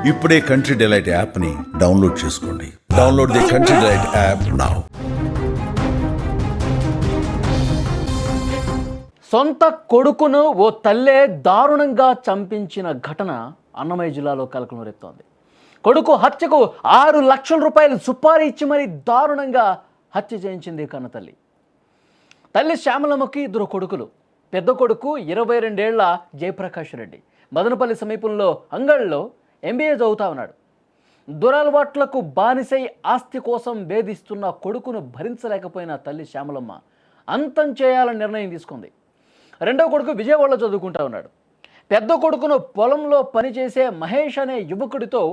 ఇప్పుడే country delight యాప్ని download చేసుకోండి. Download the country delight app now. సొంత కొడుకును ఓ తల్లే దారుణంగా చంపించిన ఘటన అన్నమయ్య జిల్లాలో కలకలం రేపుతోంది. కొడుకు హత్యకు 6 లక్షల రూపాయలు సుపారీ ఇచ్చి మరీ దారుణంగా హత్య చేయించింది కన్న తల్లి. తల్లి శ్యామలమ్మకి 2 కొడుకులు. పెద్ద కొడుకు 22 ఏళ్ల జయప్రకాష్ రెడ్డి మదనపల్లి సమీపంలో అంగళ్ళలో MBA చదువుతా ఉన్నాడు. దురలవాట్లకు బానిసై ఆస్తి కోసం వేధిస్తున్న కొడుకును భరించలేకపోయిన తల్లి శ్యామలమ్మ అంతం చేయాలని నిర్ణయం తీసుకుంది. రెండో కొడుకు విజయవాడలో చదువుకుంటా ఉన్నాడు. పెద్ద కొడుకును పొలంలో పనిచేసే మహేష్ అనే యువకుడితో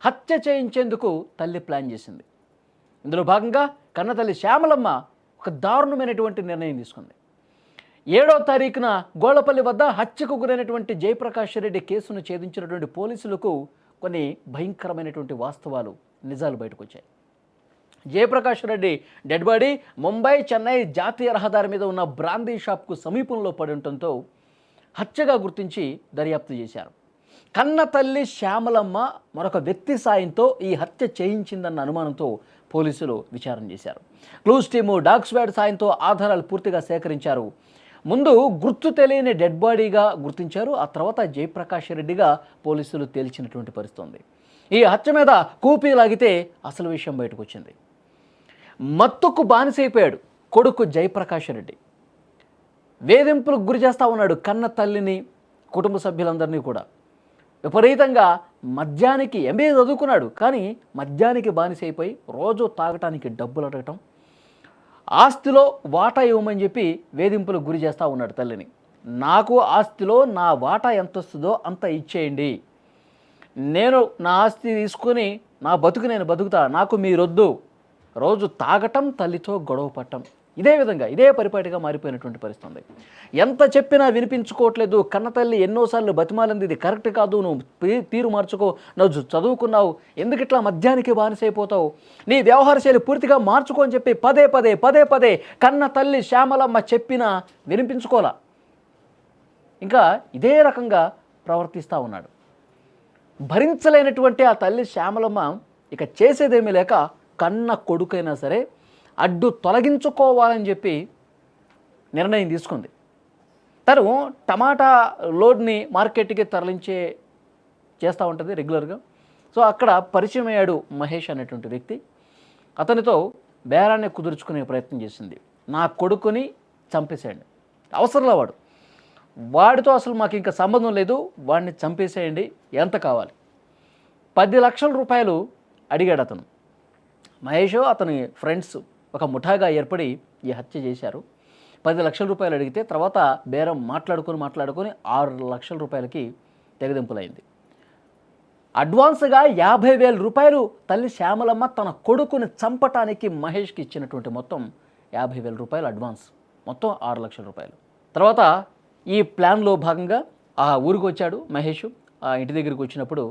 హత్య చేయించేందుకు తల్లి ప్లాన్ చేసింది. ఇందులో భాగంగా కన్నతల్లి శ్యామలమ్మ ఒక దారుణమైనటువంటి నిర్ణయం తీసుకుంది. 7వ తారీఖున గోళ్లపల్లి వద్ద హత్యకు గురైనటువంటి జయప్రకాష్ రెడ్డి కేసును ఛేదించినటువంటి పోలీసులకు కొన్ని భయంకరమైనటువంటి వాస్తవాలు, నిజాలు బయటకు వచ్చాయి. జయప్రకాష్ రెడ్డి డెడ్ బాడీ ముంబై చెన్నై జాతీయ రహదారి మీద ఉన్న బ్రాందీ షాప్కు సమీపంలో పడి ఉండటంతో హత్యగా గుర్తించి దర్యాప్తు చేశారు. కన్న తల్లి శ్యామలమ్మ మరొక వ్యక్తి సాయంతో ఈ హత్య చేయించిందన్న అనుమానంతో పోలీసులు విచారణ చేశారు. క్లూస్ టీము డాగ్ స్క్వాడ్ సాయంతో ఆధారాలు పూర్తిగా సేకరించారు. ముందు గుర్తు తెలియని డెడ్ బాడీగా గుర్తించారు. ఆ తర్వాత జయప్రకాష్ రెడ్డిగా పోలీసులు తేల్చినటువంటి పరిస్థితి ఉంది. ఈ హత్య మీద కూపీ లాగితే అసలు విషయం బయటకు వచ్చింది. మత్తుకు బానిసైపోయాడు కొడుకు జయప్రకాష్ రెడ్డి. వేధింపులకు గురి చేస్తూ ఉన్నాడు కన్న తల్లిని, కుటుంబ సభ్యులందరినీ కూడా. విపరీతంగా మద్యానికి MBA చదువుకున్నాడు, కానీ మద్యానికి బానిసైపోయి రోజు తాగటానికి డబ్బులు అడగటం, ఆస్తిలో వాటా ఇవ్వమని చెప్పి వేధింపులకు గురి చేస్తూ ఉన్నాడు తల్లిని. నాకు ఆస్తిలో నా వాటా ఎంత వస్తుందో అంత ఇచ్చేయండి, నేను నా ఆస్తి తీసుకొని నా బతుకు నేను బతుకుతా, నాకు మీరొద్దు. రోజు తాగటం, తల్లితో గొడవ పట్టం, ఇదే పరిపాటిగా మారిపోయినటువంటి పరిస్థితి. ఎంత చెప్పినా వినిపించుకోవట్లేదు. కన్నతల్లి ఎన్నోసార్లు బతిమాలింది, ఇది కరెక్ట్ కాదు, నువ్వు తీరు మార్చుకో, నువ్వు చదువుకున్నావు, ఎందుకు ఇట్లా మద్యానికి బానిసైపోతావు, నీ వ్యవహార శైలి పూర్తిగా మార్చుకో అని చెప్పి పదే కన్న తల్లి శ్యామలమ్మ చెప్పినా వినిపించుకోలా. ఇంకా ఇదే రకంగా ప్రవర్తిస్తూ ఉన్నాడు. భరించలేనటువంటి ఆ తల్లి శ్యామలమ్మ ఇక చేసేదేమీ లేక కన్న కొడుకైనా సరే అడ్డు తొలగించుకోవాలని చెప్పి నిర్ణయం తీసుకుంది. తను టమాటా లోడ్ని మార్కెట్కి చేస్తూ ఉంటుంది రెగ్యులర్గా. సో అక్కడ పరిచయం అయ్యాడు మహేష్ అనేటువంటి వ్యక్తి. అతనితో బేరాన్ని కుదుర్చుకునే ప్రయత్నం చేసింది. నా కొడుకుని చంపేసేయండి, అవసరంలో వాడితో అసలు మాకు ఇంకా సంబంధం లేదు, వాడిని చంపేసేయండి, ఎంత కావాలి, 10 లక్షల రూపాయలు అడిగాడు అతను. మహేష్ అతని ఫ్రెండ్స్ ఒక ముఠాగా ఏర్పడి ఈ హత్య చేశారు. 10 లక్షల రూపాయలు అడిగితే తర్వాత బేరం మాట్లాడుకొని 6 లక్షల రూపాయలకి తెగదింపులైంది. అడ్వాన్స్గా 50,000 రూపాయలు తల్లి శ్యామలమ్మ తన కొడుకుని చంపటానికి మహేష్కి ఇచ్చినటువంటి మొత్తం 50,000 రూపాయలు అడ్వాన్స్, మొత్తం 6 లక్షల రూపాయలు. తర్వాత ఈ ప్లాన్లో భాగంగా ఆ ఊరికి వచ్చాడు మహేష్. ఆ ఇంటి దగ్గరికి వచ్చినప్పుడు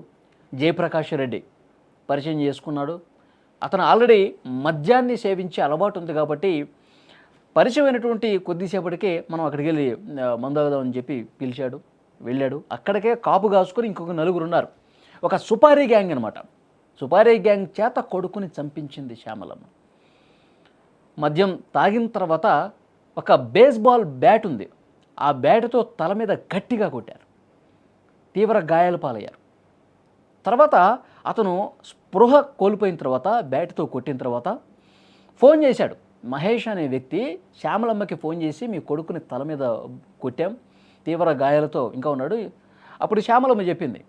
జయప్రకాష్ రెడ్డి పరిచయం చేసుకున్నాడు. అతను ఆల్రెడీ మద్యాన్ని సేవించే అలవాటు ఉంది కాబట్టి పరిచయమైనటువంటి కొద్దిసేపటికే మనం అక్కడికి వెళ్ళి మందాగుదామని చెప్పి పిలిచాడు. వెళ్ళాడు. అక్కడికే కాపు కాసుకొని ఇంకొక 4 ఉన్నారు. ఒక సుపారీ గ్యాంగ్ అనమాట. సుపారీ గ్యాంగ్ చేత కొడుకుని చంపించింది శ్యామలమ్మ. మద్యం తాగిన తర్వాత ఒక బేస్బాల్ బ్యాట్ ఉంది, ఆ బ్యాట్తో తల మీద గట్టిగా కొట్టారు. తీవ్ర గాయాల పాలయ్యారు. తర్వాత అతను స్పృహ కోల్పోయిన తర్వాత బ్యాట్తో కొట్టిన తర్వాత ఫోన్ చేశాడు. మహేష్ అనే వ్యక్తి శ్యామలమ్మకి ఫోన్ చేసి మీ కొడుకుని తల మీద కొట్టాం, తీవ్ర గాయాలతో ఇంకా ఉన్నాడు. అప్పుడు శ్యామలమ్మ చెప్పింది,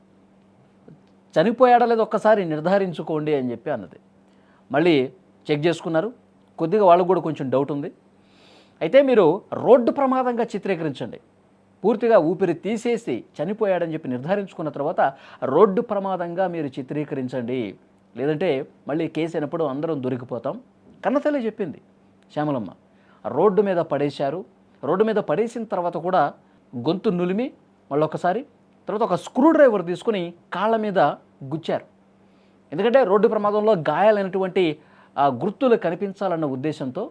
చనిపోయాడా లేదో ఒక్కసారి నిర్ధారించుకోండి అని చెప్పి అన్నది. మళ్ళీ చెక్ చేసుకున్నారు. కొద్దిగా వాళ్ళకు కూడా కొంచెం డౌట్ ఉంది. అయితే మీరు రోడ్డు ప్రమాదంగా చిత్రీకరించండి, పూర్తిగా ఊపిరి తీసేసి చనిపోయాడని చెప్పి నిర్ధారించుకున్న తర్వాత రోడ్డు ప్రమాదంగా మీరు చిత్రీకరించండి, లేదంటే మళ్ళీ కేసు అయినప్పుడు అందరం దొరికిపోతాం కన్నతల్లి చెప్పింది శ్యామలమ్మ. రోడ్డు మీద పడేశారు. రోడ్డు మీద పడేసిన తర్వాత కూడా గొంతు నులిమి మళ్ళొకసారి, తర్వాత ఒక స్క్రూ డ్రైవర్ తీసుకుని కాళ్ళ మీద గుచ్చారు. ఎందుకంటే రోడ్డు ప్రమాదంలో గాయాలైనటువంటి గుర్తులు కనిపించాలన్న ఉద్దేశంతో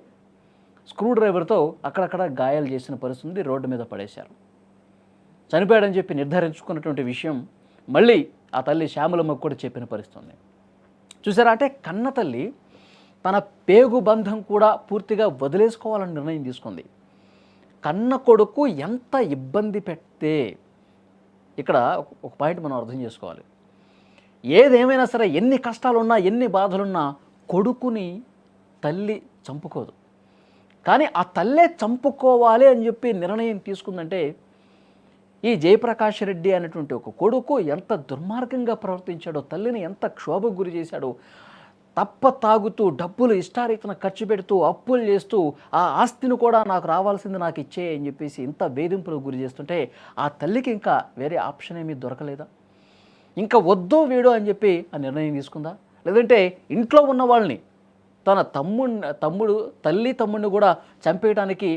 స్క్రూ డ్రైవర్తో అక్కడక్కడ గాయాలు చేసిన పరిస్థితి, రోడ్డు మీద పడేశారు. చనిపోయాడని చెప్పి నిర్ధారించుకున్నటువంటి విషయం మళ్ళీ ఆ తల్లి శ్యామలమ్మకు కూడా చెప్పిన పరిస్థితి ఉంది. చూసారా, అంటే కన్న తల్లి తన పేగు బంధం కూడా పూర్తిగా వదిలేసుకోవాలని నిర్ణయం తీసుకుంది. కన్న కొడుకు ఎంత ఇబ్బంది పెడితే, ఇక్కడ ఒక పాయింట్ మనం అర్థం చేసుకోవాలి. ఏదేమైనా సరే, ఎన్ని కష్టాలున్నా, ఎన్ని బాధలున్నా కొడుకుని తల్లి చంపుకోదు. కానీ ఆ తల్లే చంపుకోవాలి అని చెప్పి నిర్ణయం తీసుకుందంటే, ఈ జయప్రకాష్ రెడ్డి అనేటువంటి ఒక కొడుకు ఎంత దుర్మార్గంగా ప్రవర్తించాడో, తల్లిని ఎంత క్షోభకు గురి చేశాడో, తాగుతూ డబ్బులు ఇష్టారీతన ఖర్చు పెడుతూ అప్పులు చేస్తూ ఆ ఆస్తిని కూడా నాకు రావాల్సింది నాకు ఇచ్చే అని చెప్పేసి ఇంత వేధింపులకు గురి చేస్తుంటే ఆ తల్లికి ఇంకా వేరే ఆప్షన్ ఏమీ దొరకలేదా? ఇంకా వద్దు వీడు అని చెప్పి ఆ నిర్ణయం తీసుకుందా? లేదంటే ఇంట్లో ఉన్న వాళ్ళని, తన తమ్ముడు తమ్ముడిని కూడా చంపేయడానికి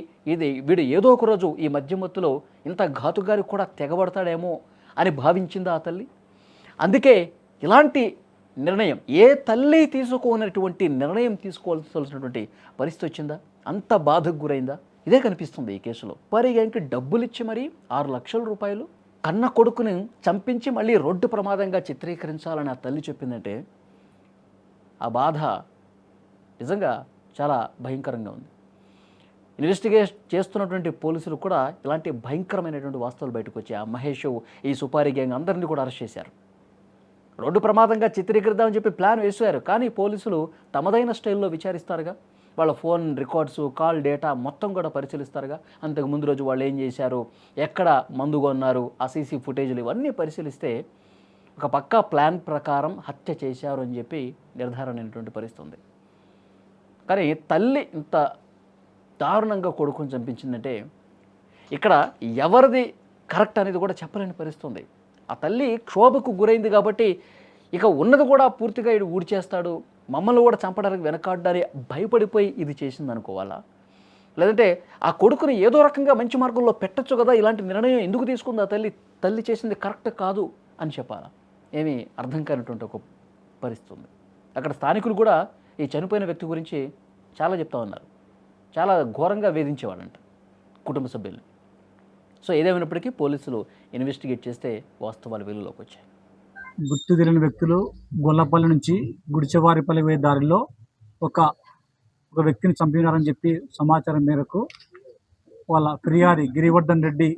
వీడు ఏదో ఒక రోజు ఈ మధ్యమత్తులో ఇంత ఘాతుగారికి కూడా తెగబడతాడేమో అని భావించిందా ఆ తల్లి? అందుకే ఇలాంటి నిర్ణయం ఏ తల్లి తీసుకోనటువంటి నిర్ణయం తీసుకోవాల్సినటువంటి పరిస్థితి వచ్చిందా? అంత బాధకు గురైందా? ఇదే కనిపిస్తుంది ఈ కేసులో. పరిగానికి డబ్బులు ఇచ్చి మరీ 6 లక్షల రూపాయలు కన్న కొడుకుని చంపించి మళ్ళీ రోడ్డు ప్రమాదంగా చిత్రీకరించాలని ఆ తల్లి చెప్పిందంటే ఆ బాధ నిజంగా చాలా భయంకరంగా ఉంది. ఇన్వెస్టిగేట్ చేస్తున్నటువంటి పోలీసులు కూడా ఇలాంటి భయంకరమైనటువంటి వాస్తవాలు బయటకు వచ్చాయి. ఆ మహేష్, ఈ సుపారీ గ్యాంగ్ అందరినీ కూడా అరెస్ట్ చేశారు. రోడ్డు ప్రమాదంగా చిత్రీకరిద్దామని చెప్పి ప్లాన్ వేశారు. కానీ పోలీసులు తమదైన స్టైల్లో విచారిస్తారుగా. వాళ్ళ ఫోన్ రికార్డ్స్, కాల్ డేటా మొత్తం కూడా పరిశీలిస్తారుగా. అంతకు ముందు రోజు వాళ్ళు ఏం చేశారు, ఎక్కడ మందు కొన్నారు, ఆ సీసీ ఫుటేజ్లు ఇవన్నీ పరిశీలిస్తే ఒక పక్కా ప్లాన్ ప్రకారం హత్య చేశారు అని చెప్పి నిర్ధారణ అయినటువంటి పరిస్థితి ఉంది. కానీ తల్లి ఇంత దారుణంగా కొడుకుని చంపించిందంటే ఇక్కడ ఎవరిది కరెక్ట్ అనేది కూడా చెప్పలేని పరిస్థితి ఉంది. ఆ తల్లి క్షోభకు గురైంది కాబట్టి ఇక ఉన్నది కూడా పూర్తిగా ఇడు ఊడ్చేస్తాడు, మమ్మల్ని కూడా చంపడానికి వెనకాడ్డారి భయపడిపోయి ఇది చేసింది అనుకోవాలా? లేదంటే ఆ కొడుకుని ఏదో రకంగా మంచి మార్గంలో పెట్టచ్చు కదా, ఇలాంటి నిర్ణయం ఎందుకు తీసుకుంది ఆ తల్లి చేసింది కరెక్ట్ కాదు అని చెప్పాలా? ఏమీ అర్థం కానిటువంటి ఒక పరిస్థితి ఉంది. అక్కడ స్థానికులు కూడా ఈ చనిపోయిన వ్యక్తి గురించి చాలా చెప్తా ఉన్నారు. చాలా ఘోరంగా వేధించేవాడంట కుటుంబ సభ్యుల్ని. సో ఏదేమైనప్పటికీ పోలీసులు ఇన్వెస్టిగేట్ చేస్తే వాస్తవాలు వెలుగులోకి వచ్చాయి. గుర్తు తెలియని వ్యక్తులు గొల్లపల్లి నుంచి గుడిచెవారిపల్లి పోయే దారిలో ఒక వ్యక్తిని చంపినారని చెప్పి సమాచారం మేరకు వాళ్ళ ఫిర్యాది గిరివర్ధన్ రెడ్డి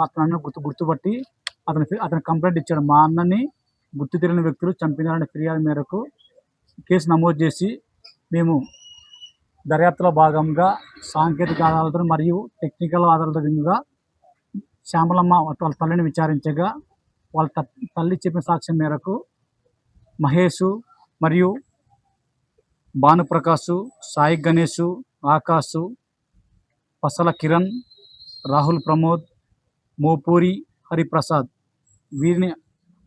అతను గుర్తుపట్టి అతను కంప్లైంట్ ఇచ్చాడు. మా అన్నని గుర్తు తెలియని వ్యక్తులు చంపినారని ఫిర్యాదు మేరకు కేసు నమోదు చేసి మేము దర్యాప్తులో భాగంగా సాంకేతిక ఆధారాలతో మరియు టెక్నికల్ ఆధారాలతో శ్యామలమ్మ వాళ్ళ తల్లిని విచారించగా వాళ్ళ తల్లి చెప్పిన సాక్ష్యం మేరకు మహేష్ మరియు భానుప్రకాష్, సాయి గణేష్, ఆకాష్, పసల కిరణ్, రాహుల్ ప్రమోద్, మోపూరి హరిప్రసాద్ వీరిని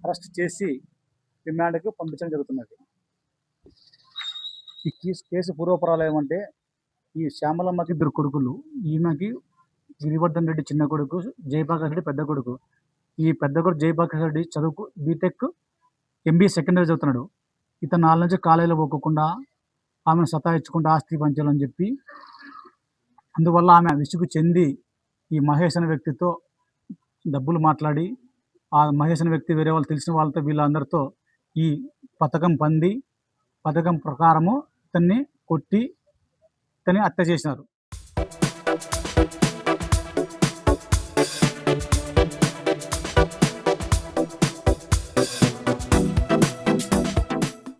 అరెస్ట్ చేసి రిమాండ్కు పంపించడం జరుగుతున్నది. ఈ కేసు పూర్వపరాలు ఏమంటే, ఈ శ్యామలమ్మకి 2 కొడుకులు, ఈమెకి గిరివర్ధన్ రెడ్డి చిన్న కొడుకు, జయప్రకాష్ రెడ్డి పెద్ద కొడుకు. ఈ పెద్ద కొడుకు జయప్రకాష్ రెడ్డి చదువుకు బీటెక్ MBA సెకండ్ ఇయర్ చదువుతున్నాడు. ఇతను 4 నుంచి కాలేజీలో పోకుండా ఆమెను సతాయించుకుంటూ ఆస్తి పంచాలని చెప్పి, అందువల్ల ఆమె విసుగు చెంది ఈ మహేష్ అనే వ్యక్తితో డబ్బులు మాట్లాడి, ఆ మహేష్ అనే వ్యక్తి వేరే వాళ్ళు తెలిసిన వాళ్ళతో వీళ్ళందరితో ఈ పథకం ప్రకారము ఇతన్ని కొట్టి ఇతన్ని హత్య చేసినారు.